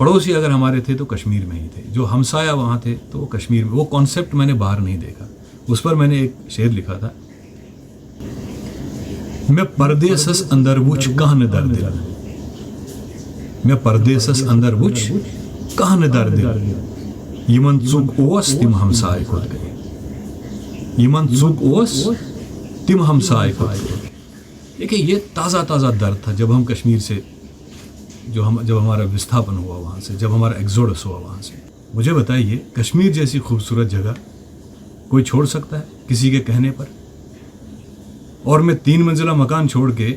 पड़ोसी अगर हमारे थे तो कश्मीर में ही थे, जो हमसाया वहाँ थे तो वो कश्मीर में। वो कॉन्सेप्ट मैंने बाहर नहीं देखा। उस पर मैंने एक शेर लिखा था, मैं परदेसस अंदर वुच कहन दर्द, मैं परदेसस अंदर वुच कहन दर्द, यमन चुक ओस तिम हमसाय खुद गए, यमन चुक ओस तिम हमसाय खुद गए। देखिए ये ताज़ा ताज़ा दर्द था जब हम कश्मीर से जब हमारा विस्थापन हुआ वहाँ से, जब हमारा एग्जोडस हुआ वहाँ से। मुझे बताइए, कश्मीर जैसी खूबसूरत जगह कोई छोड़ सकता है किसी के कहने पर? और मैं 3 मंजिला मकान छोड़ के,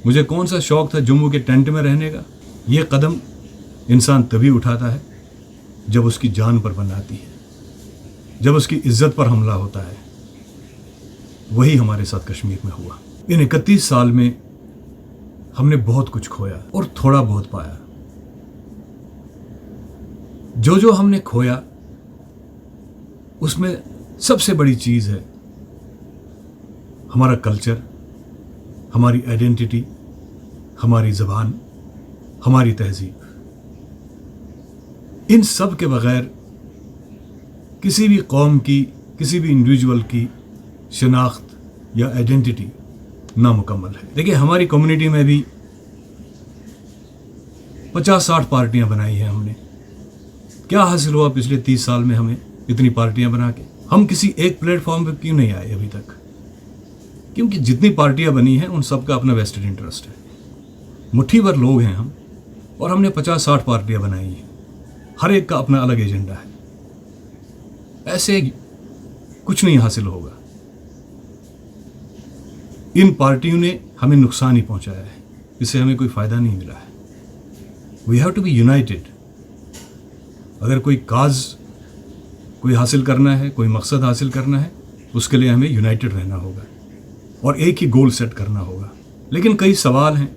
मुझे कौन सा शौक़ था जम्मू के टेंट में रहने का? ये कदम इंसान तभी उठाता है जब उसकी जान पर बन आती है, जब उसकी इज्जत पर हमला होता है। वही हमारे साथ कश्मीर में हुआ। इन 31 साल में हमने बहुत कुछ खोया और थोड़ा बहुत पाया। जो जो हमने खोया उसमें सबसे बड़ी चीज़ है हमारा कल्चर, हमारी आइडेंटिटी, हमारी ज़बान, हमारी तहजीब। इन सब के बगैर किसी भी कौम की, किसी भी इंडिविजुअल की शनाख्त या आइडेंटिटी नामुकम्मल है। देखिए हमारी कम्युनिटी में भी 50-60 पार्टियां बनाई हैं हमने। क्या हासिल हुआ पिछले 30 साल में हमें इतनी पार्टियां बना के? हम किसी एक प्लेटफॉर्म पर क्यों नहीं आए अभी तक? क्योंकि जितनी पार्टियां बनी हैं उन सब का अपना वेस्टेड इंटरेस्ट है। मुट्ठी भर लोग हैं हम, और हमने 50-60 पार्टियां बनाई हैं। हर एक का अपना अलग एजेंडा है। ऐसे कुछ नहीं हासिल होगा। इन पार्टियों ने हमें नुकसान ही पहुंचाया है, इससे हमें कोई फ़ायदा नहीं मिला है। We have to be united. अगर कोई काज कोई हासिल करना है, कोई मकसद हासिल करना है, उसके लिए हमें यूनाइटेड रहना होगा और एक ही गोल सेट करना होगा। लेकिन कई सवाल हैं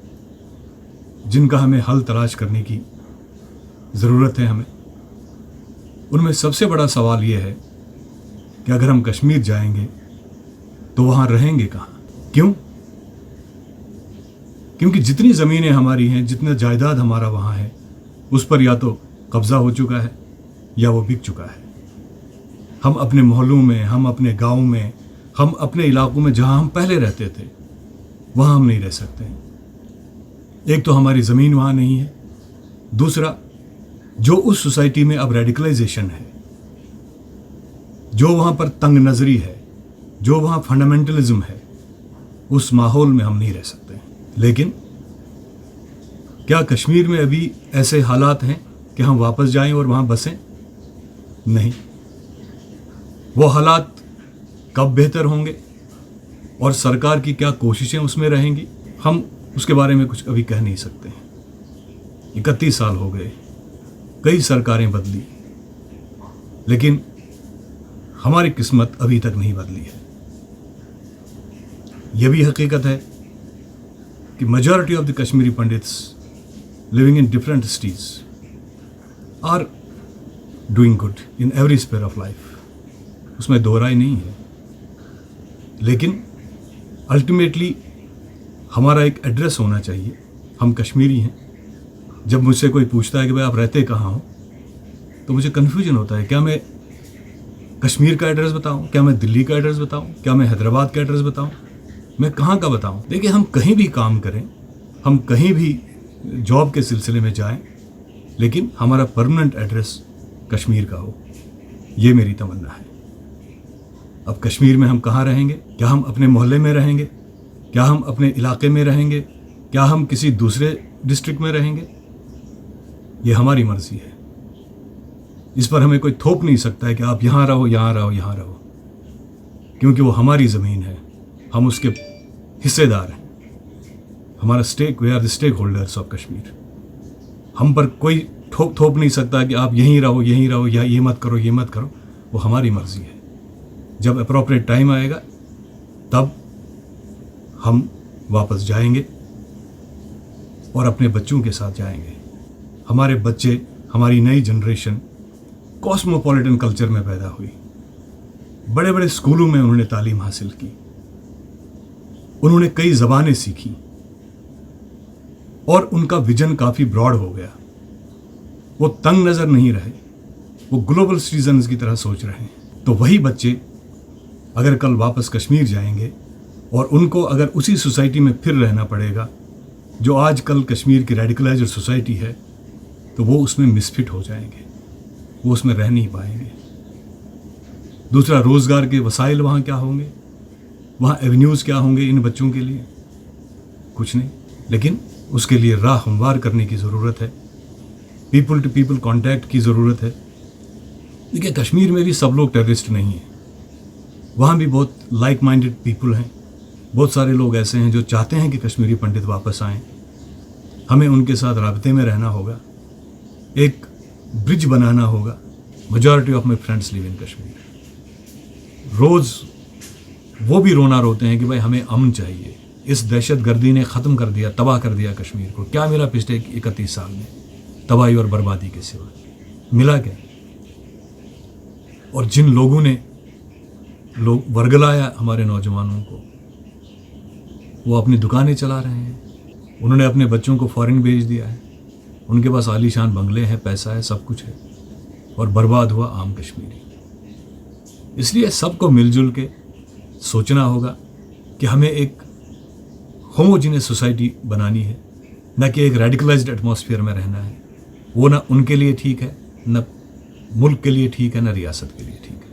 जिनका हमें हल तलाश करने की ज़रूरत है हमें। उनमें सबसे बड़ा सवाल ये है कि अगर हम कश्मीर जाएंगे तो वहाँ रहेंगे कहाँ? क्यों? क्योंकि जितनी ज़मीनें हमारी हैं, जितना जायदाद हमारा वहाँ है, उस पर या तो कब्ज़ा हो चुका है या वो बिक चुका है। हम अपने मोहल्लों में, हम अपने गाँव में, हम अपने इलाकों में जहाँ हम पहले रहते थे वहाँ हम नहीं रह सकते हैं। एक तो हमारी ज़मीन वहाँ नहीं है, दूसरा जो उस सोसाइटी में अब रेडिकलाइजेशन है, जो वहाँ पर तंग नज़री है, जो वहाँ फंडामेंटलिज्म है, उस माहौल में हम नहीं रह सकते हैं। लेकिन क्या कश्मीर में अभी ऐसे हालात हैं कि हम वापस जाएं और वहाँ बसें? नहीं। वो हालात कब बेहतर होंगे और सरकार की क्या कोशिशें उसमें रहेंगी, हम उसके बारे में कुछ अभी कह नहीं सकते हैं। 31 साल हो गए, कई सरकारें बदली, लेकिन हमारी किस्मत अभी तक नहीं बदली है। यह भी हकीकत है कि majority of the Kashmiri Pandits living in different cities are doing good in every sphere of life. उसमें दो राय नहीं है। लेकिन अल्टीमेटली हमारा एक एड्रेस होना चाहिए। हम कश्मीरी हैं। जब मुझसे कोई पूछता है कि भाई आप रहते कहाँ हो, तो मुझे कन्फ्यूजन होता है। क्या मैं कश्मीर का एड्रेस बताऊं? क्या मैं दिल्ली का एड्रेस बताऊं? क्या मैं हैदराबाद का एड्रेस बताऊं? मैं कहाँ का बताऊं? देखिए हम कहीं भी काम करें, हम कहीं भी जॉब के सिलसिले में जाएं, लेकिन हमारा परमानेंट एड्रेस कश्मीर का हो, ये मेरी तमन्ना है। अब कश्मीर में हम कहाँ रहेंगे? क्या हम अपने मोहल्ले में रहेंगे? क्या हम अपने इलाके में रहेंगे? क्या हम किसी दूसरे डिस्ट्रिक्ट में रहेंगे? ये हमारी मर्जी है। इस पर हमें कोई थोप नहीं सकता है कि आप यहाँ रहो, यहाँ रहो, यहाँ रहो, क्योंकि वो हमारी ज़मीन है, हम उसके हिस्सेदार हैं। हमारा stake, we are the stakeholders of Kashmir. हम पर कोई थोप नहीं सकता कि आप यहीं रहो, यहीं रहो, या ये मत करो, ये मत करो। वो हमारी मर्जी है। जब अप्रोप्रिएट टाइम आएगा तब हम वापस जाएंगे और अपने बच्चों के साथ जाएंगे। हमारे बच्चे, हमारी नई जनरेशन कॉस्मोपॉलिटन कल्चर में पैदा हुई। बड़े बड़े स्कूलों में उन्होंने तालीम हासिल की, उन्होंने कई ज़बानें सीखी और उनका विजन काफ़ी ब्रॉड हो गया। وہ तंग नज़र नहीं रहे, वो ग्लोबल सिटीजन्स की तरह सोच रहे हैं. तो वही बच्चे अगर कल वापस कश्मीर जाएंगे और उनको अगर उसी सोसाइटी में फिर रहना पड़ेगा जो आज कल कश्मीर की रेडिकलाइज्ड सोसाइटी है, तो वो उसमें मिसफिट हो जाएंगे, वो उसमें रह नहीं पाएंगे. दूसरा, रोज़गार के वसाइल वहाँ क्या होंगे, वहाँ एवेन्यूज़ क्या होंगे इन बच्चों के लिए? कुछ नहीं. लेकिन उसके लिए राह हमवार करने की ज़रूरत है, पीपल टू पीपल कांटेक्ट की ज़रूरत है. देखिए, कश्मीर में भी सब लोग टेररिस्ट नहीं हैं, वहाँ भी बहुत लाइक माइंडेड पीपल हैं. बहुत सारे लोग ऐसे हैं जो चाहते हैं कि कश्मीरी पंडित वापस आएँ. हमें उनके साथ राब्ते में रहना होगा, एक ब्रिज बनाना होगा. Majority of my friends live in Kashmir. रोज़ वो भी रोना रोते हैं कि भाई हमें अमन चाहिए, इस दहशत गर्दी ने ख़त्म कर दिया, तबाह कर दिया कश्मीर को. क्या मिला पिछले 31 साल में तबाही और बर्बादी के सिवा? मिला क्या? और जिन लोगों ने वर्गलाया हमारे नौजवानों को, वो अपनी दुकानें चला रहे हैं, उन्होंने अपने बच्चों को फॉरेन भेज दिया है, उनके पास आलीशान बंगले हैं, पैसा है, सब कुछ है, और बर्बाद हुआ आम कश्मीरी. इसलिए सबको मिलजुल के सोचना होगा कि हमें एक होमोजीनियस सोसाइटी बनानी है, न कि एक रेडिकलाइज्ड एटमॉस्फेयर में रहना है. वो ना उनके लिए ठीक है, न मुल्क के लिए ठीक है, न रियासत के लिए ठीक है.